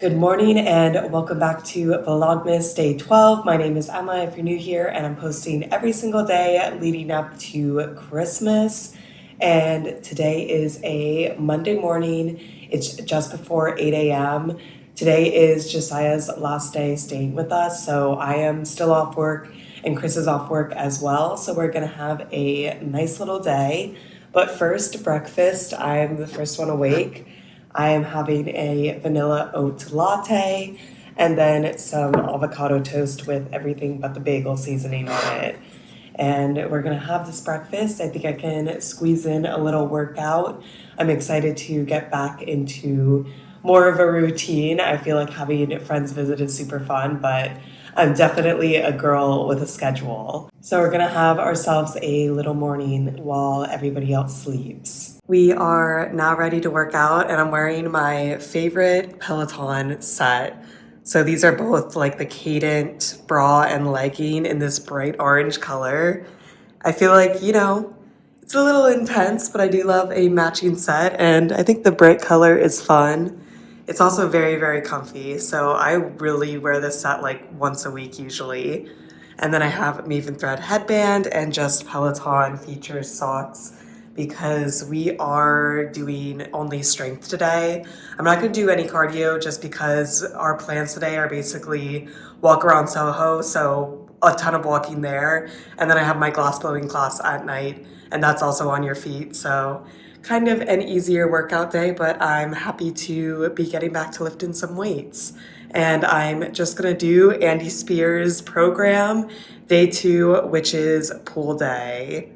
Good morning and welcome back to VLOGMAS Day 12. My name is Emma if you're new here, and I'm posting every single day leading up to Christmas. And today is a Monday morning. It's just before 8 a.m. Today is Josiah's last day staying with us, so I am still off work and Chris is off work as well. So we're gonna have a nice little day. But first, breakfast. I'm the first one awake. I am having a vanilla oat latte and then some avocado toast with everything but the bagel seasoning on it. And we're gonna have this breakfast. I think I can squeeze in a little workout. I'm excited to get back into more of a routine. I feel like having friends visit is super fun, but I'm definitely a girl with a schedule. So we're gonna have ourselves a little morning while everybody else sleeps. We are now ready to work out, and I'm wearing my favorite Peloton set. So these are both like the Cadent bra and legging in this bright orange color. I feel like, it's a little intense, but I do love a matching set, and I think the bright color is fun. It's also very, very comfy, so I really wear this set like once a week usually. And then I have Maven Thread headband and just Peloton features socks because we are doing only strength today. I'm not gonna do any cardio just because our plans today are basically walk around Soho, so a ton of walking there. And then I have my glassblowing class at night, and that's also on your feet, so kind of an easier workout day, but I'm happy to be getting back to lifting some weights. And I'm just gonna do Andy Speer's program, day 2, which is pool day.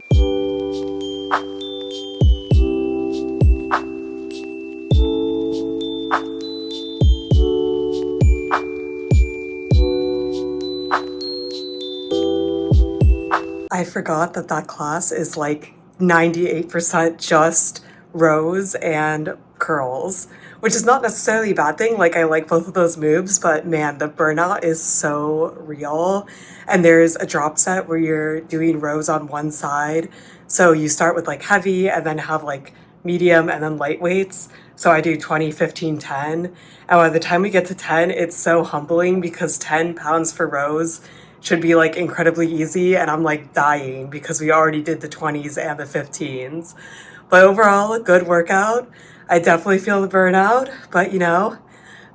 I forgot that class is like 98% just rows and curls, which is not necessarily a bad thing. Like, I like both of those moves, but man, the burnout is so real. And there's a drop set where you're doing rows on one side. So you start with like heavy and then have like medium and then light weights. So I do 20, 15, 10. And by the time we get to 10, it's so humbling because 10 pounds for rows should be like incredibly easy, and I'm like dying because we already did the 20s and the 15s. But overall, a good workout. I definitely feel the burnout, but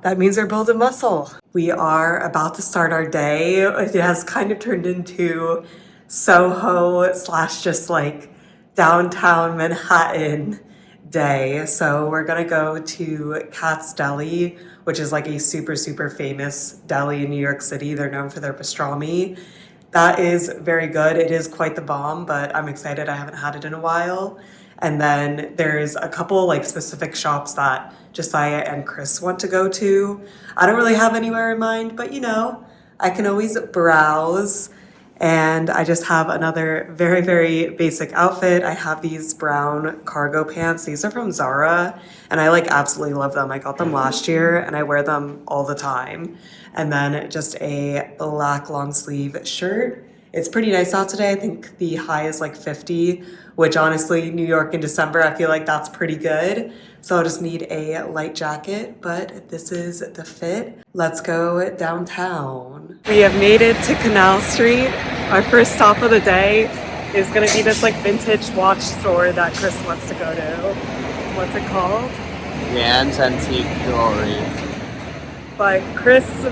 that means we're building muscle. We are about to start our day. It has kind of turned into Soho / just like downtown Manhattan day. So we're gonna go to Katz Deli, which is like a super, super famous deli in New York City. They're known for their pastrami. That is very good. It is quite the bomb, but I'm excited. I haven't had it in a while. And then there's a couple like specific shops that Josiah and Chris want to go to. I don't really have anywhere in mind, but I can always browse. And I just have another very, very basic outfit. I have these brown cargo pants. These are from Zara, and I like absolutely love them. I got them last year and I wear them all the time. And then just a black long sleeve shirt. It's pretty nice out today. I think the high is like 50, which honestly, New York in December, I feel like that's pretty good. So I'll just need a light jacket, but this is the fit. Let's go downtown. We have made it to Canal Street. Our first stop of the day is gonna be this like vintage watch store that Chris wants to go to. What's it called? Yan's Antique Jewelry. But Chris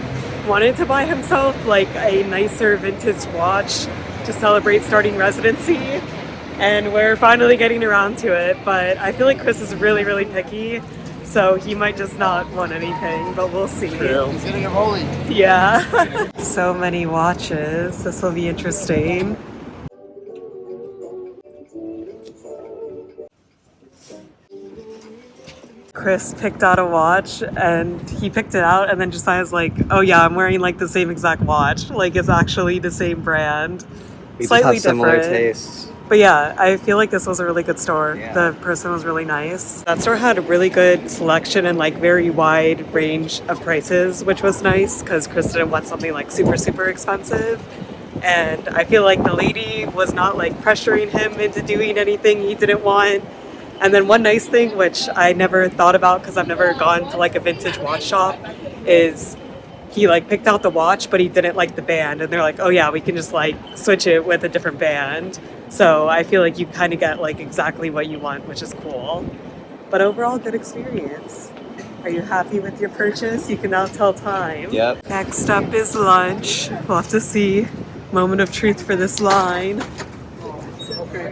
wanted to buy himself like a nicer vintage watch to celebrate starting residency, and we're finally getting around to it. But I feel like Chris is really, really picky, so he might just not want anything, but we'll see. True. He's getting a Rolly. Yeah. So many watches. This will be interesting. Chris picked out a watch and he picked it out, and then Josiah's like, oh yeah, I'm wearing like the same exact watch. Like, it's actually the same brand. We Slightly just have similar different tastes. But yeah, I feel like this was a really good store. Yeah. The person was really nice. That store had a really good selection and like very wide range of prices, which was nice because Chris didn't want something like super, super expensive. And I feel like the lady was not like pressuring him into doing anything he didn't want. And then one nice thing, which I never thought about because I've never gone to like a vintage watch shop, is he like picked out the watch, but he didn't like the band. And they're like, oh yeah, we can just like switch it with a different band. So I feel like you kind of get like exactly what you want, which is cool. But overall, good experience. Are you happy with your purchase? You can now tell time. Yep. Next up is lunch. We'll have to see. Moment of truth for this line.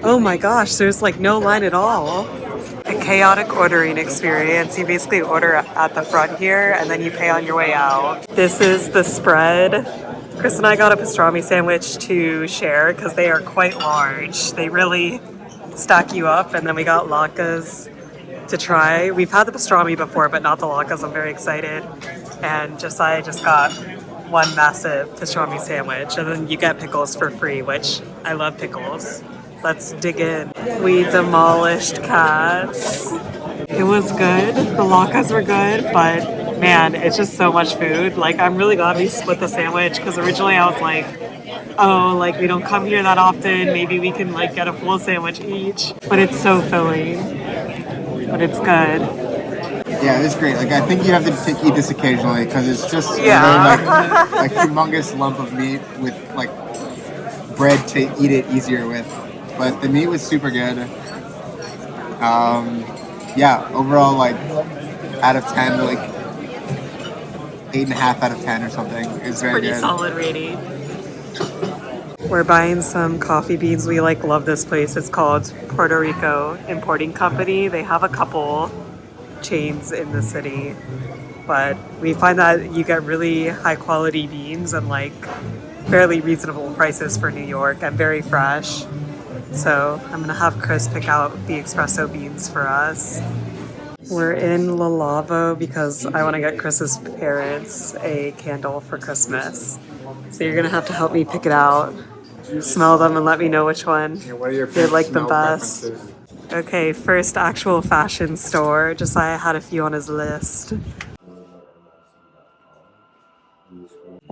Oh my gosh, there's like no line at all. A chaotic ordering experience. You basically order at the front here and then you pay on your way out. This is the spread. Chris and I got a pastrami sandwich to share because they are quite large. They really stack you up. And then we got latkes to try. We've had the pastrami before, but not the latkes. I'm very excited. And Josiah just got one massive pastrami sandwich. And then you get pickles for free, which I love pickles. Let's dig in. We demolished Katz. It was good. The latkes were good, but man, it's just so much food. Like, I'm really glad we split the sandwich because originally I was like, oh, like we don't come here that often. Maybe we can like get a full sandwich each. But it's so filling. But it's good. Yeah, it's great. Like, I think you have to eat this occasionally because it's just like a humongous lump of meat with like bread to eat it easier with. But the meat was super good. Yeah, overall, like, out of 10, like, 8.5 out of 10 or something. It's very Pretty good. solid rating. We're buying some coffee beans. We like love this place. It's called Puerto Rico Importing Company. They have a couple chains in the city, but we find that you get really high quality beans and like fairly reasonable prices for New York and very fresh. So I'm gonna have Chris pick out the espresso beans for us. We're in La Lavo because I want to get Chris's parents a candle for Christmas. So you're gonna have to help me pick it out. Smell them and let me know which one they like the best. Okay, first actual fashion store. Josiah had a few on his list.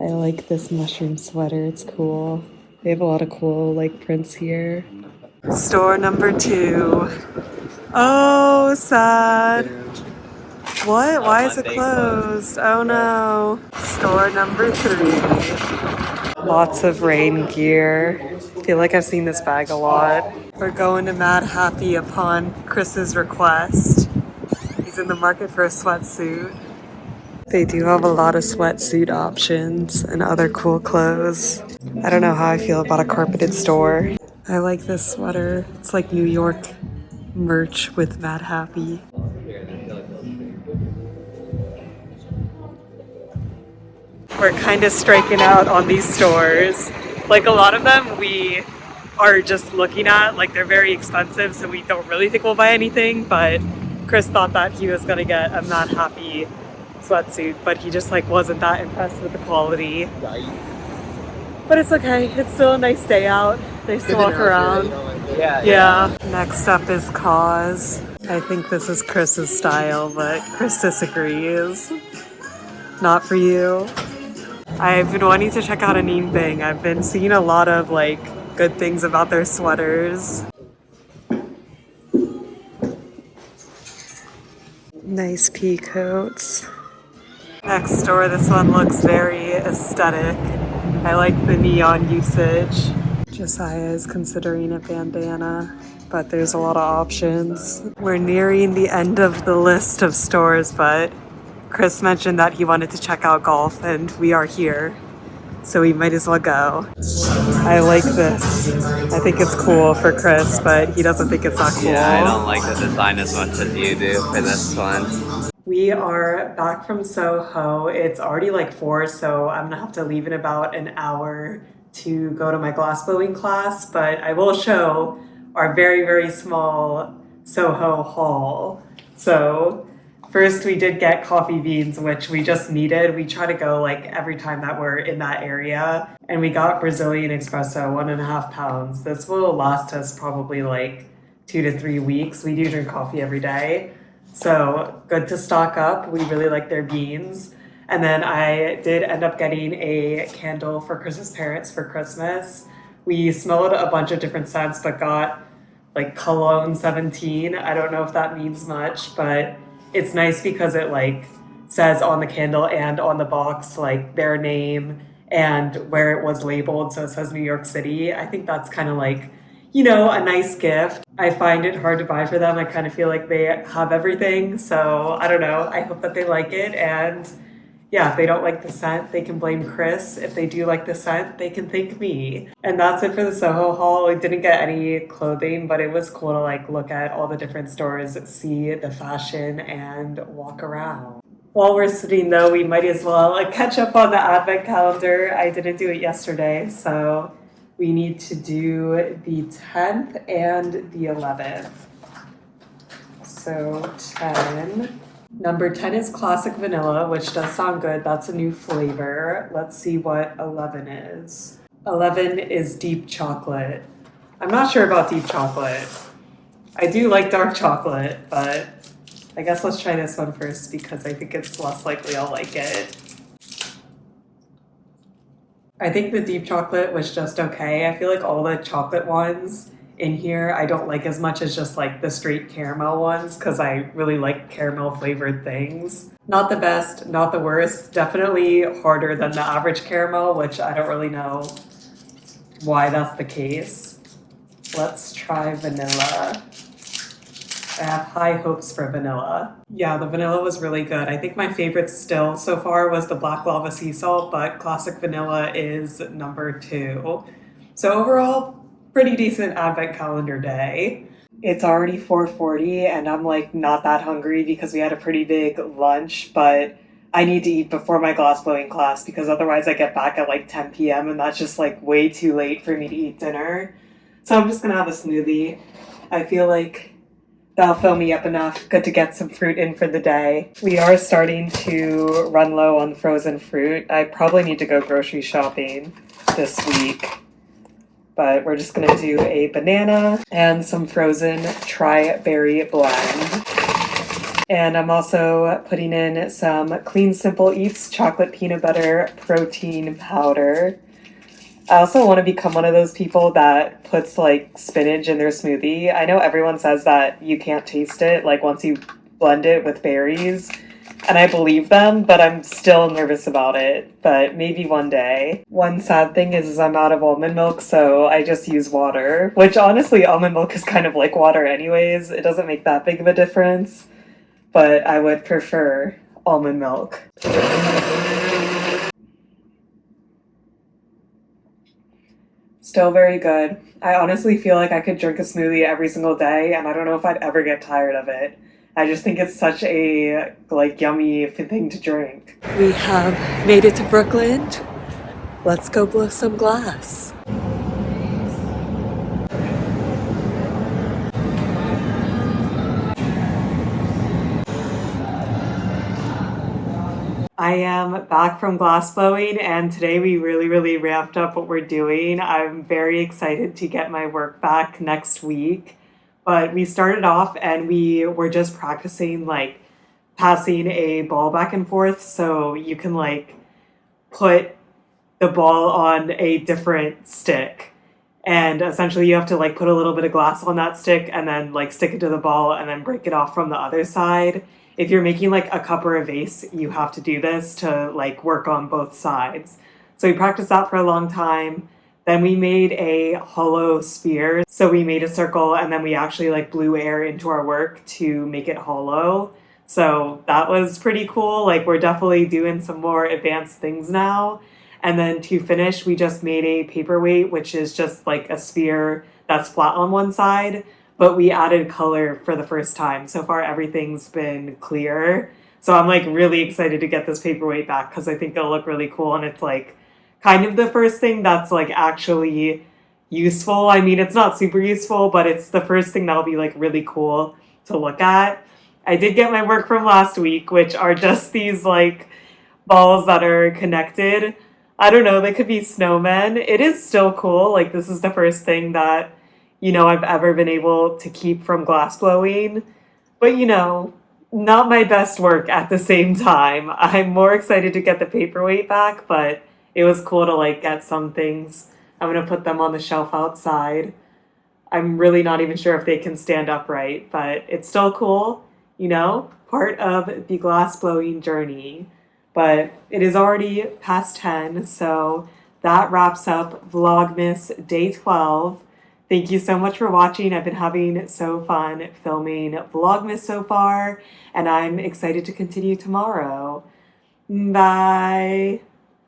I like this mushroom sweater, it's cool. They have a lot of cool like prints here. Store number 2. Oh, sad. What? Why is it closed? Oh no. Store number 3. Lots of rain gear. I feel like I've seen this bag a lot. We're going to Mad Happy upon Chris's request. He's in the market for a sweatsuit. They do have a lot of sweatsuit options and other cool clothes. I don't know how I feel about a carpeted store. I like this sweater. It's like New York merch with Mad Happy. We're kind of striking out on these stores. Like a lot of them we are just looking at, like they're very expensive, so we don't really think we'll buy anything, but Chris thought that he was gonna get a Mad Happy sweatsuit, but he just like wasn't that impressed with the quality. But it's okay, it's still a nice day out. Nice to walk around. Yeah. Next up is Cause. I think this is Chris's style, but Chris disagrees. Not for you. I've been wanting to check out a Neem Thing. I've been seeing a lot of like good things about their sweaters. Nice pea coats. Next door, this one looks very aesthetic. I like the neon usage. Josiah is considering a bandana, but there's a lot of options. We're nearing the end of the list of stores, but Chris mentioned that he wanted to check out golf, and we are here, so we might as well go. I like this. I think it's cool for Chris, but he doesn't think it's that cool. Yeah, I don't like the design as much as you do for this one. We are back from Soho. It's already like 4, so I'm gonna have to leave in about an hour to go to my glassblowing class, but I will show our very, very small Soho haul. So first we did get coffee beans, which we just needed. We try to go like every time that we're in that area. And we got Brazilian espresso, 1.5 pounds. This will last us probably like 2 to 3 weeks. We do drink coffee every day. So good to stock up. We really like their beans. And then I did end up getting a candle for Chris's parents for Christmas. We smelled a bunch of different scents, but got like Cologne 17. I don't know if that means much, but it's nice because it like says on the candle and on the box like their name and where it was labeled, so it says New York City. I think that's kind of like, you know, a nice gift. I find it hard to buy for them. I kind of feel like they have everything, so I don't know. I hope that they like it, and yeah, if they don't like the scent, they can blame Chris. If they do like the scent, they can thank me. And that's it for the Soho haul. We didn't get any clothing, but it was cool to like look at all the different stores, see the fashion, and walk around. While we're sitting though, we might as well like catch up on the advent calendar. I didn't do it yesterday, so we need to do the 10th and the 11th. So 10. Number 10 is classic vanilla, which does sound good. That's a new flavor. Let's see what 11 is. 11 is deep chocolate. I'm not sure about deep chocolate. I do like dark chocolate, but I guess let's try this one first because I think it's less likely I'll like it. I think the deep chocolate was just okay. I feel like all the chocolate ones in here I don't like as much as just like the straight caramel ones because I really like caramel flavored things. Not the best, not the worst. Definitely harder than the average caramel, which I don't really know why that's the case. Let's try vanilla. I have high hopes for vanilla. Yeah, the vanilla was really good. I think my favorite still so far was the black lava sea salt, but classic vanilla is number 2. So overall, pretty decent advent calendar day. It's already 4:40 and I'm like not that hungry because we had a pretty big lunch, but I need to eat before my glassblowing class because otherwise I get back at like 10 p.m. and that's just like way too late for me to eat dinner. So I'm just gonna have a smoothie. I feel like that'll fill me up enough. Good to get some fruit in for the day. We are starting to run low on frozen fruit. I probably need to go grocery shopping this week. But we're just gonna do a banana and some frozen tri-berry blend. And I'm also putting in some Clean Simple Eats chocolate peanut butter protein powder. I also want to become one of those people that puts like spinach in their smoothie. I know everyone says that you can't taste it like once you blend it with berries, and I believe them, but I'm still nervous about it. But maybe one day. One sad thing is I'm out of almond milk, so I just use water, which honestly almond milk is kind of like water anyways. It doesn't make that big of a difference, but I would prefer almond milk. Still very good. I honestly feel like I could drink a smoothie every single day, and I don't know if I'd ever get tired of it. I just think it's such a like yummy thing to drink. We have made it to Brooklyn. Let's go blow some glass. I am back from glass blowing, and today we really ramped up what we're doing. I'm very excited to get my work back next week. But we started off and we were just practicing like passing a ball back and forth, so you can like put the ball on a different stick. And essentially you have to like put a little bit of glass on that stick and then like stick it to the ball and then break it off from the other side. If you're making like a cup or a vase, you have to do this to like work on both sides. So we practiced that for a long time. Then we made a hollow sphere. So we made a circle and then we actually like blew air into our work to make it hollow. So that was pretty cool. Like we're definitely doing some more advanced things now. And then to finish, we just made a paperweight, which is just like a sphere that's flat on one side, but we added color for the first time. So far, everything's been clear. So I'm like really excited to get this paperweight back because I think it'll look really cool. And it's like kind of the first thing that's like actually useful. I mean, it's not super useful, but it's the first thing that'll be like really cool to look at. I did get my work from last week, which are just these like balls that are connected. I don't know, they could be snowmen. It is still cool. Like this is the first thing that, you know, I've ever been able to keep from glass blowing. But you know, not my best work at the same time. I'm more excited to get the paperweight back, but it was cool to like get some things. I'm gonna put them on the shelf outside. I'm really not even sure if they can stand upright, but it's still cool, you know? part of the glass blowing journey. But it is already past 10, so that wraps up Vlogmas Day 12. Thank you so much for watching. I've been having so fun filming Vlogmas so far, and I'm excited to continue tomorrow. Bye!